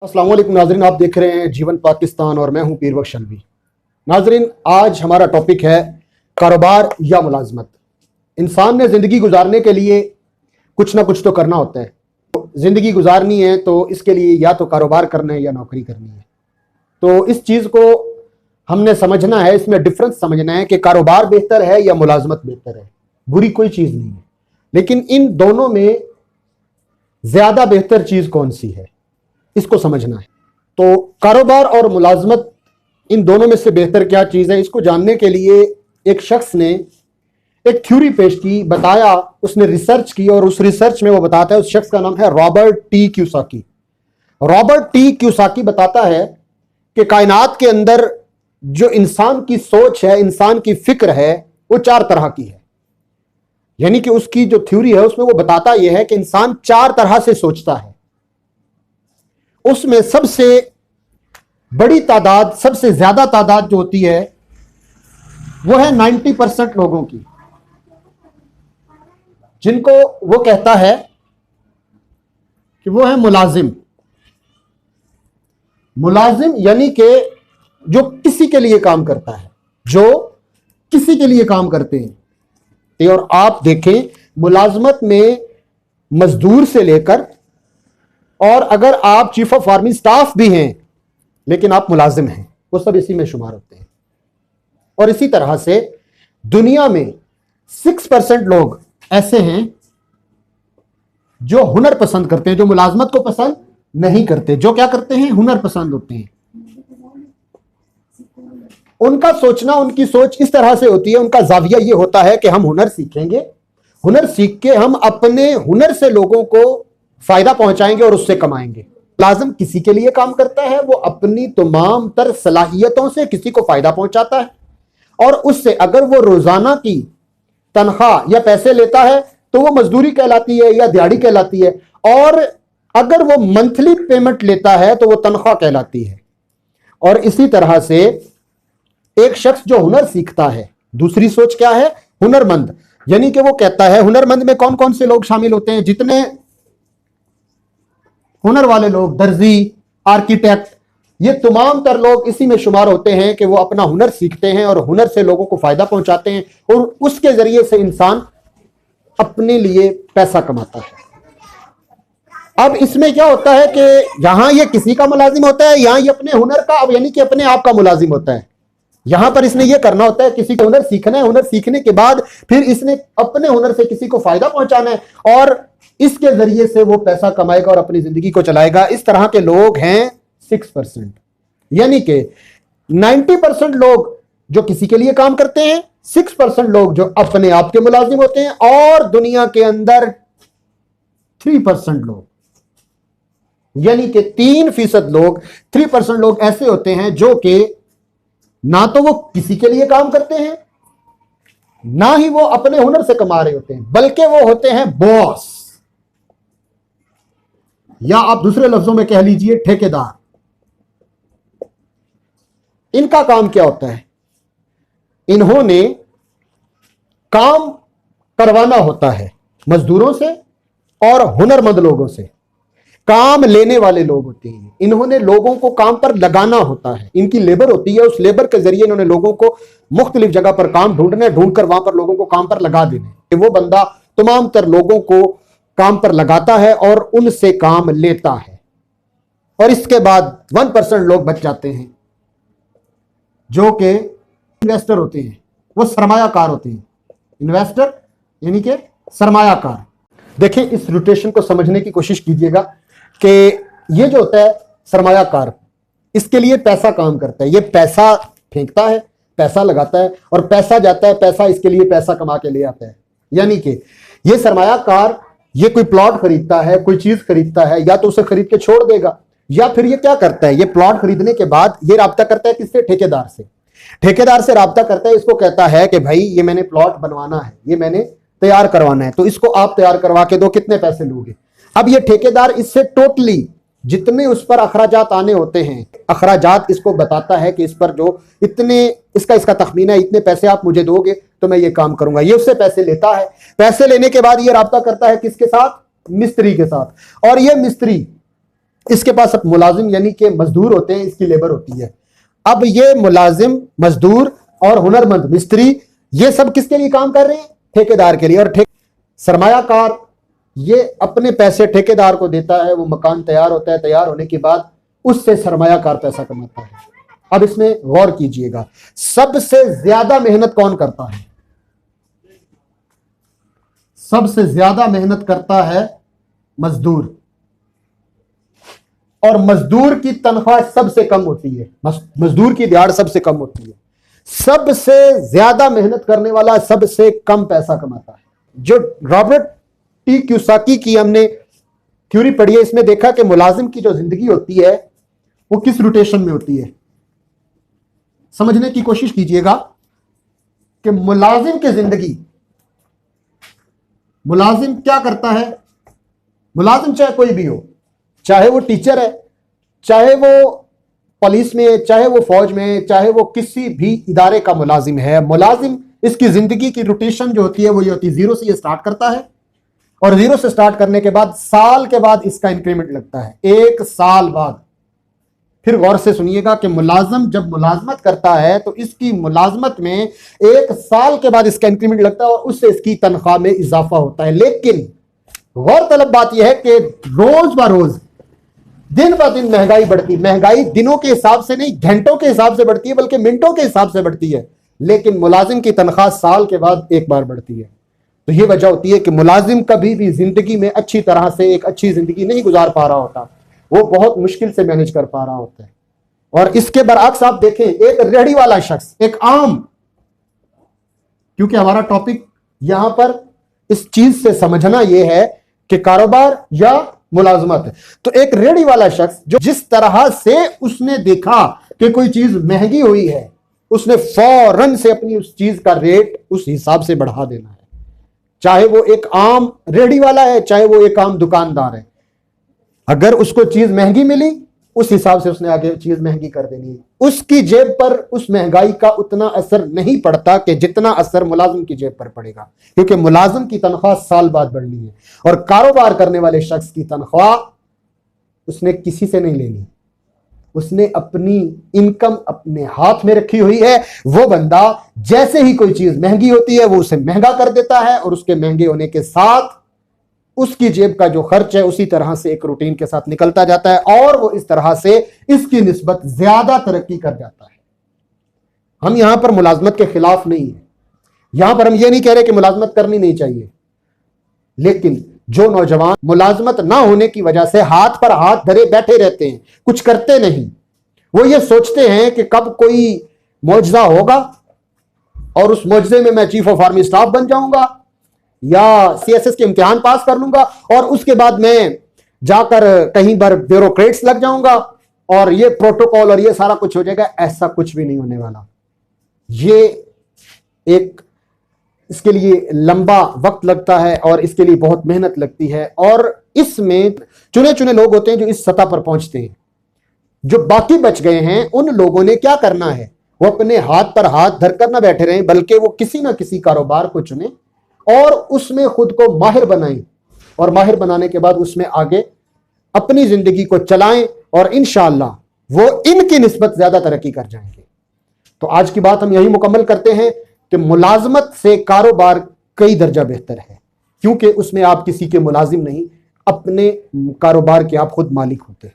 अस्सलाम वालेकुम नाजरीन, आप देख रहे हैं जीवन पाकिस्तान और मैं हूं पीर बख्श अलवी। नाजरीन, आज हमारा टॉपिक है कारोबार या मुलाजमत। इंसान ने ज़िंदगी गुजारने के लिए कुछ ना कुछ तो करना होता है। ज़िंदगी गुजारनी है तो इसके लिए या तो कारोबार करना है या नौकरी करनी है। तो इस चीज़ को हमने समझना है, इसमें डिफरेंस समझना है कि कारोबार बेहतर है या मुलाजमत बेहतर है। बुरी कोई चीज़ नहीं है, लेकिन इन दोनों में ज़्यादा बेहतर चीज़ कौन सी है, इसको समझना है। तो कारोबार और मुलाजमत, इन दोनों में से बेहतर क्या चीज़ है, इसको जानने के लिए एक शख्स ने एक थ्योरी पेश की, बताया, उसने रिसर्च की और उस रिसर्च में वो बताता है, उस शख्स का नाम है Robert T Kiyosaki. Robert T Kiyosaki बताता है कि कायनात के अंदर जो इंसान की सोच है, इंसान की फिक्र है, वो 4 तरह की है। यानी कि उसकी जो थ्योरी है उसमें वो बताता यह है कि इंसान 4 तरह से सोचता है। उसमें सबसे बड़ी तादाद, सबसे ज्यादा तादाद जो होती है वो है 90% लोगों की, जिनको वो कहता है कि वो है मुलाजिम। मुलाजिम यानी कि जो किसी के लिए काम करता है, जो किसी के लिए काम करते हैं। और आप देखें, मुलाजमत में मजदूर से लेकर, और अगर आप चीफ ऑफ आर्मी स्टाफ भी हैं लेकिन आप मुलाजिम हैं, वो सब इसी में शुमार होते हैं। और इसी तरह से दुनिया में 6% लोग ऐसे हैं जो हुनर पसंद करते हैं, जो मुलाजमत को पसंद नहीं करते। जो क्या करते हैं? हुनर पसंद होते हैं। उनका सोचना, उनकी सोच इस तरह से होती है, उनका जाविया ये होता है कि हम हुनर सीखेंगे, हुनर सीख के हम अपने हुनर से लोगों को फायदा पहुंचाएंगे और उससे कमाएंगे। मुलाजिम किसी के लिए काम करता है, वो अपनी तमाम तर सलाहियतों से किसी को फायदा पहुंचाता है, और उससे अगर वो रोजाना की तनख्वाह या पैसे लेता है तो वो मजदूरी कहलाती है या दिहाड़ी कहलाती है, और अगर वो मंथली पेमेंट लेता है तो वो तनख्वाह कहलाती है। और इसी तरह से एक शख्स जो हुनर सीखता है, दूसरी सोच क्या है? हुनरमंद। यानी कि वो कहता है, हुनरमंद में कौन कौन से लोग शामिल होते हैं? जितने हुनर वाले लोग, दर्जी, आर्किटेक्ट, ये तमाम तर लोग इसी में शुमार होते हैं कि वो अपना हुनर सीखते हैं और हुनर से लोगों को फायदा पहुंचाते हैं, और उसके जरिए से इंसान अपने लिए पैसा कमाता है। अब इसमें क्या होता है कि यहां ये किसी का मुलाजिम होता है, यहां ये अपने हुनर का, अब यानी कि अपने आप का मुलाजिम होता है। यहां पर इसने ये करना होता है, किसी को हुनर सीखना है, हुनर सीखने के बाद फिर इसने अपने हुनर से किसी को फायदा पहुंचाना है, और इसके जरिए से वो पैसा कमाएगा और अपनी जिंदगी को चलाएगा। इस तरह के लोग हैं 6%। यानी कि 90% लोग जो किसी के लिए काम करते हैं, 6% लोग जो अपने आप के मुलाजिम होते हैं, और दुनिया के अंदर 3% लोग, यानी कि 3% लोग, 3% लोग ऐसे होते हैं जो कि ना तो वो किसी के लिए काम करते हैं, ना ही वो अपने हुनर से कमा रहे होते हैं, बल्कि वो होते हैं बॉस, या आप दूसरे लफ्जों में कह लीजिए ठेकेदार। इनका काम क्या होता है? इन्होंने काम करवाना होता है मजदूरों से और हुनरमंद लोगों से। काम लेने वाले लोग होते हैं, इन्होंने लोगों को काम पर लगाना होता है, इनकी लेबर होती है। उस लेबर के जरिए इन्होंने लोगों को मुख्तलिफ जगह पर काम ढूंढने, ढूंढकर वहां पर लोगों को काम पर लगा देने। वो बंदा तमाम तर लोगों को काम पर लगाता है और उनसे काम लेता है। और इसके बाद 1% लोग बच जाते हैं जो कि इन्वेस्टर होते हैं, वो सरमायाकार होते हैं। इन्वेस्टर यानी कि सरमायाकार। देखिए, इस रोटेशन को समझने की कोशिश कीजिएगा कि ये जो होता है सरमायाकार, इसके लिए पैसा काम करता है, ये पैसा फेंकता है, पैसा लगाता है, और पैसा जाता है, पैसा इसके लिए पैसा कमा के ले आता है। यानी कि ये सरमायाकार, ये कोई प्लॉट खरीदता है, कोई चीज खरीदता है, या तो उसे खरीद के छोड़ देगा, या फिर ये क्या करता है, ये प्लॉट खरीदने के बाद ये राब्ता करता है किससे? ठेकेदार से। ठेकेदार से राब्ता करता है, इसको कहता है कि भाई ये मैंने प्लॉट बनवाना है, ये मैंने तैयार करवाना है, तो इसको आप तैयार करवा के दो, कितने पैसे लोगे? अब ये ठेकेदार इससे टोटली जितने उस पर अखराजात आने होते हैं, अखराजात इसको बताता है कि इस पर जो इतने इसका तखमीना है, इतने पैसे आप मुझे दोगे तो मैं ये काम करूंगा। ये उससे पैसे लेता है। पैसे लेने के बाद ये राब्ता करता है किसके साथ? मिस्त्री के साथ। और ये मिस्त्री इसके पास अब मुलाजिम यानी कि मजदूर होते हैं, इसकी लेबर होती है। अब ये मुलाजिम, मजदूर और हुनरमंद मिस्त्री, ये सब किसके लिए काम कर रहे हैं? ठेकेदार के लिए। और सरमायाकार ये अपने पैसे ठेकेदार को देता है, वो मकान तैयार होता है, तैयार होने के बाद उससे सरमायाकार पैसा कमाता है। अब इसमें गौर कीजिएगा, सबसे ज्यादा मेहनत कौन करता है? सबसे ज्यादा मेहनत करता है मजदूर, और मजदूर की तनख्वाह सबसे कम होती है, मजदूर की दिहाड़ सबसे कम होती है। सबसे ज्यादा मेहनत करने वाला सबसे कम पैसा कमाता है। जो रॉबर्ट टी क्यूसाकी की हमने थ्योरी पढ़ी है, इसमें देखा कि मुलाजिम की जो जिंदगी होती है वो किस रोटेशन में होती है। समझने की कोशिश कीजिएगा कि मुलाजिम की जिंदगी, मुलाजिम क्या करता है? मुलाजिम चाहे कोई भी हो, चाहे वो टीचर है, चाहे वो पुलिस में, चाहे वो फौज में, चाहे वो किसी भी इदारे का मुलाजिम है, मुलाजिम इसकी जिंदगी की रोटेशन जो होती है वो ये होती है, जीरो से ये स्टार्ट करता है, और जीरो से स्टार्ट करने के बाद साल के बाद इसका इंक्रीमेंट लगता है, 1 साल बाद। फिर गौर से सुनिएगा कि मुलाजिम जब मुलाजमत करता है तो इसकी मुलाजमत में 1 साल के बाद इसका इंक्रीमेंट लगता है और उससे इसकी तनख्वाह में इजाफा होता है। लेकिन गौरतलब बात यह है कि रोज ब रोज, दिन ब दिन महंगाई बढ़ती, महंगाई दिनों के हिसाब से नहीं, घंटों के हिसाब से बढ़ती है, बल्कि मिनटों के हिसाब से बढ़ती है। लेकिन मुलाजिम की तनख्वाह साल के बाद एक बार बढ़ती है। तो यह वजह होती है कि मुलाजिम कभी भी जिंदगी में अच्छी तरह से एक अच्छी जिंदगी नहीं गुजार पा रहा होता, वो बहुत मुश्किल से मैनेज कर पा रहा होता है। और इसके बरअक्स आप देखें, एक रेहड़ी वाला शख्स, एक आम, क्योंकि हमारा टॉपिक यहां पर इस चीज से समझना यह है कि कारोबार या मुलाजमत है। तो एक रेहड़ी वाला शख्स जो जिस तरह से उसने देखा कि कोई चीज महंगी हुई है, उसने फौरन से अपनी उस चीज का रेट उस हिसाब से बढ़ा देना है। चाहे वो एक आम रेहड़ी वाला है, चाहे वो एक आम दुकानदार है, अगर उसको चीज महंगी मिली उस हिसाब से उसने आगे चीज महंगी कर देनी है। उसकी जेब पर उस महंगाई का उतना असर नहीं पड़ता कि जितना असर मुलाजिम की जेब पर पड़ेगा, क्योंकि मुलाजिम की तनख्वाह साल बाद बढ़नी है, और कारोबार करने वाले शख्स की तनख्वाह उसने किसी से नहीं लेनी, उसने अपनी इनकम अपने हाथ में रखी हुई है। वो बंदा जैसे ही कोई चीज महंगी होती है वो उसे महंगा कर देता है, और उसके महंगे होने के साथ उसकी जेब का जो खर्च है उसी तरह से एक रूटीन के साथ निकलता जाता है, और वो इस तरह से इसकी निस्बत ज्यादा तरक्की कर जाता है। हम यहां पर मुलाजमत के खिलाफ नहीं है, यहां पर हम ये नहीं कह रहे कि मुलाजमत करनी नहीं चाहिए, लेकिन जो नौजवान मुलाजमत ना होने की वजह से हाथ पर हाथ धरे बैठे रहते हैं, कुछ करते नहीं, वो ये सोचते हैं कि कब कोई मौजज़ा होगा और उस मौजज़े में मैं चीफ ऑफ आर्मी स्टाफ बन जाऊंगा या सीएसएस के इम्तिहान पास कर लूंगा और उसके बाद मैं जाकर कहीं पर ब्यूरोक्रेट्स लग जाऊंगा और ये प्रोटोकॉल और ये सारा कुछ हो जाएगा। ऐसा कुछ भी नहीं होने वाला। ये एक, इसके लिए लंबा वक्त लगता है और इसके लिए बहुत मेहनत लगती है, और इसमें चुने चुने लोग होते हैं जो इस सतह पर पहुंचते हैं। जो बाकी बच गए हैं उन लोगों ने क्या करना है, वो अपने हाथ पर हाथ धरकर ना बैठे रहें, बल्कि वो किसी ना किसी कारोबार को चुने और उसमें खुद को माहिर बनाएं, और माहिर बनाने के बाद उसमें आगे अपनी जिंदगी को चलाएं, और इंशाअल्लाह वो इनकी निस्बत ज्यादा तरक्की कर जाएंगे। तो आज की बात हम यही मुकम्मल करते हैं कि मुलाजमत से कारोबार कई दर्जा बेहतर है, क्योंकि उसमें आप किसी के मुलाजिम नहीं, अपने कारोबार के आप खुद मालिक होते हैं।